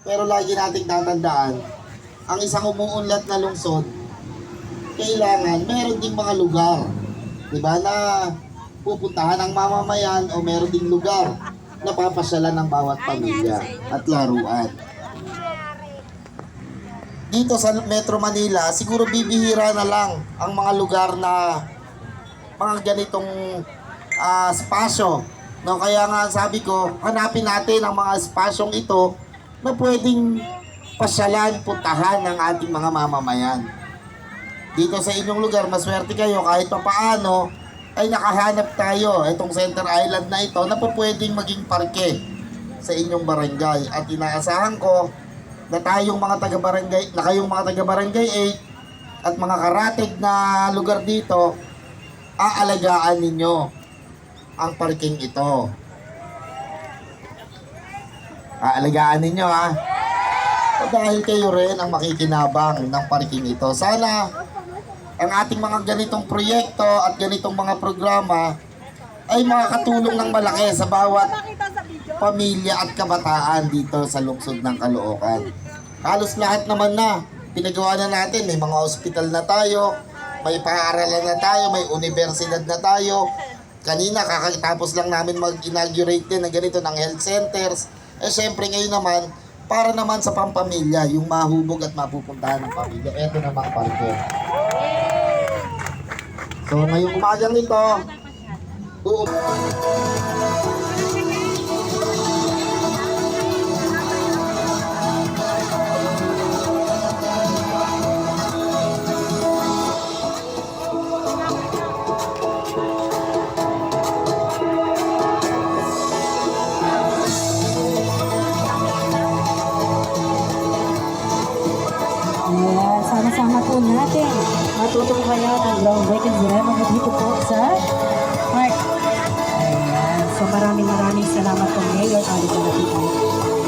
Pero lagi nating tatandaan, ang isang umuunlad na lungsod, kailangan meron ding mga lugar, di ba, na pupuntahan ng mamamayan o meron ding lugar na papasyalan ng bawat pamilya at laruan. Dito sa Metro Manila, siguro bibihira na lang ang mga lugar na mga ganitong spasyo. No, kaya nga sabi ko, hanapin natin ang mga espasyong ito na pwedeng pasyalan, puntahan ng ating mga mamamayan. Dito sa inyong lugar, maswerte kayo kahit papaano ay nakahanap tayo itong Center Island na ito na pwedeng maging parke sa inyong barangay. At inaasahan ko na tayong mga taga-barangay, na kayong mga taga-barangay 8 at mga karatig na lugar dito, aalagaan ninyo ang parking ito. Aalagaan ninyo ha. Dahil kayo rin ang makikinabang ng parking ito. Sana ang ating mga ganitong proyekto at ganitong mga programa ay makakatulong ng malaki sa bawat pamilya at kabataan dito sa lungsod ng Caloocan. Halos lahat naman na pinagawa na natin. May mga ospital na tayo, may paaralan na tayo, may universidad na tayo. Kanina kakatapos lang namin mag-inaugurate din ng ganito ng health centers. Eh syempre ngayon naman, para naman sa pampamilya, yung mahubog at mapupuntahan ng pamilya. Ito namang parke. So ngayong umagang nito, Ayan, sama-sama po natin matutunghayan ang groundbreaking ceremony dito po sa park. Ayan, so maraming salamat po Mayor Ali Calapitan.